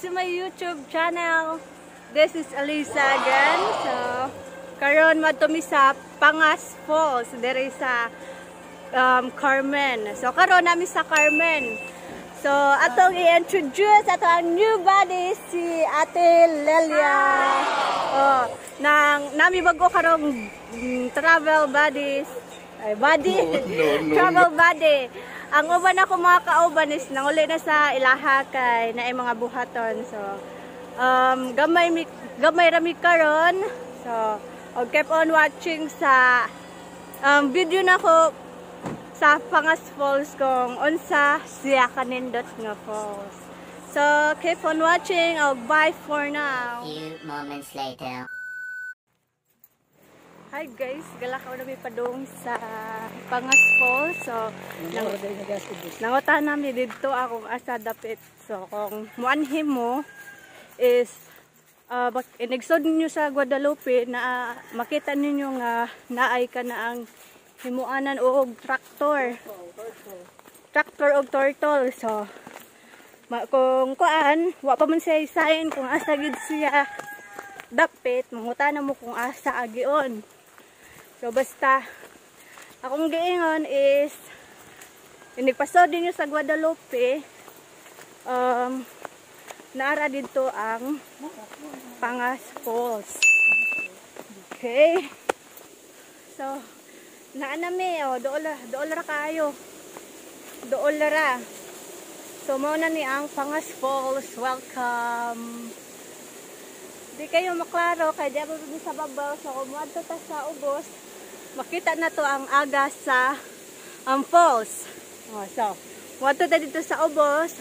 to my YouTube channel. This is Alisa again. So, karon madto mi sa Pangas Falls. There is sa Carmen. So, karon nami sa Carmen. So, atong i-introduce ato ang new body si Ate Lelia. Oh, nami bago karong travel buddies. Ay, buddy. No. Travel buddy. Ang uban ako mga kauban is nanguli na sa ilaha kay na mga buhaton. So, gamay rami karon. So, keep on watching sa video na ko sa Pangas Falls kung unsa siya kanindot nga falls. So, keep on watching. Bye for now. Few moments later. Hi guys, galakaw na may padung sa Pangas Falls. So, nangutan namin dito akong asa dapit. So, kung muanhim mo is inagsod ninyo sa Guadalupe na makita ninyo nga naay ka na ang himuanan og traktor. Traktor og turtle. So, kung kuan, wa pa man siya isahin kung asa gid siya dapit, mangutana mo kung asa agion. So, basta, akong giingon is, inigpasod din nyo sa Guadalupe, naara dito ang Pangas Falls. Okay? So, naanami, dool ra kayo. Dool ra. So, muna ni ang Pangas Falls. Welcome! Di kayo maklaro, kaya di ako sa babaw. So, kung muadto ta sa ubos, makita na to ang agas sa falls. So, muadto ta dito sa ubos.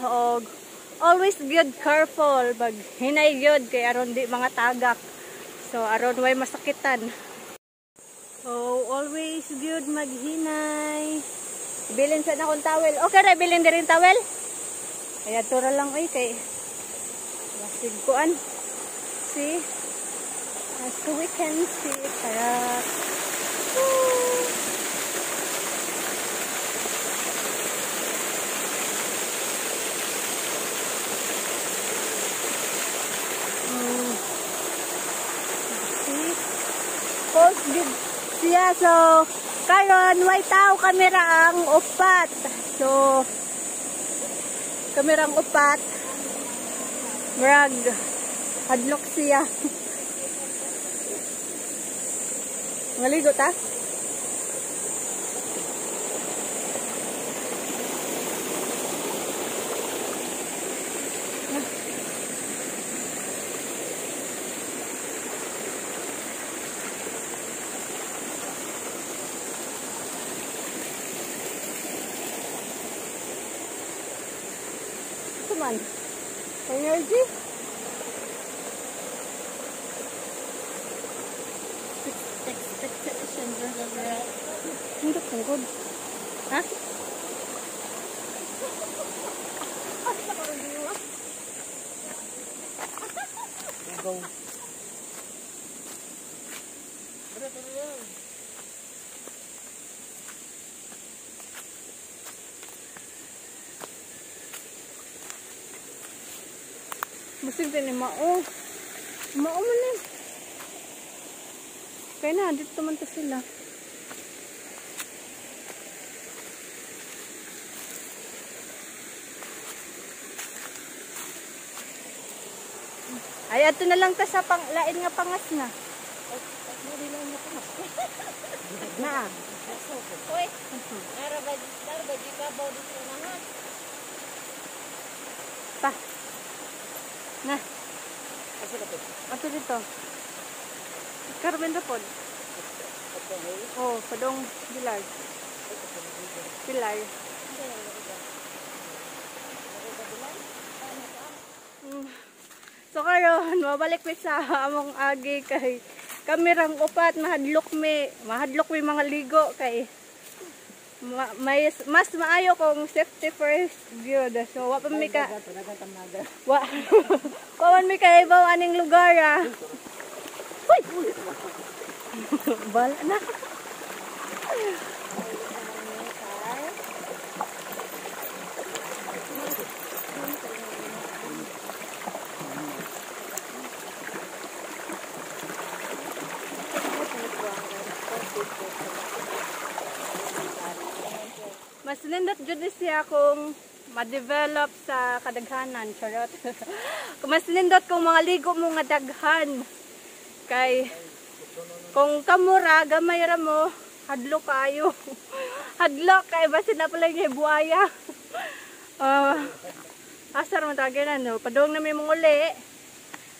Always good careful. Pag hinay good, kay aron di mga tagak. So, aron way masakitan. So, always good maghinay. Bilin sa na akong towel. Okay ra, bilin din rin towel. Kaya tura lang ay kay basig kuan. See, so we can see kayak. See, post good siya. So, karon way tao kamera ang upat. So, kamera ang upat. Marag hadlok siya. Maligo ta? Come on. Energy? Hindi tungkod. Ha? Go. Busing din ni Mao. Mao man eh. Kaya na, dito man to sila. Ay, ato na lang ta sa lain nga pangas na. Na. Uy, darabay di ka baw dito na. Pa. Na. Ato dito. Carmen na po. Oh, padong Pilar. Pilar. So karon, mabalik mi sa among agi kay kamerang upat mahadlok mi mga ligo kay mas maayo kung safety first gyud. So wa pa mi ka wa mi kay ibaw aning lugar ah. Uy. Bal na. Mas nindot jud siya kung ma-develop sa kadaghanan, charot. Mas nindot kung mga ligo mo nga daghan. Kay kung kamura gamay ra mo, hadlok kayo. Hadlok kay basin na pala yung buaya. Asar man tagay na no. Padung na may mong uli.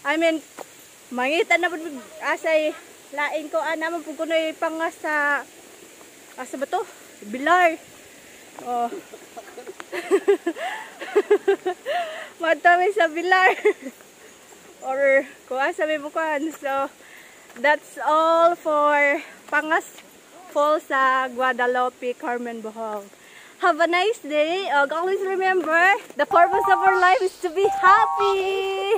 I mean, mangita na po asay lain ko naman po kuno'y pangas sa asa ba to? Bilar. Oh. Matami sa bilar. Or kung asa may bukan. So, that's all for Pangas Falls sa Guadalupe, Carmen, Bohol. Have a nice day. Always remember, the purpose of our life is to be happy.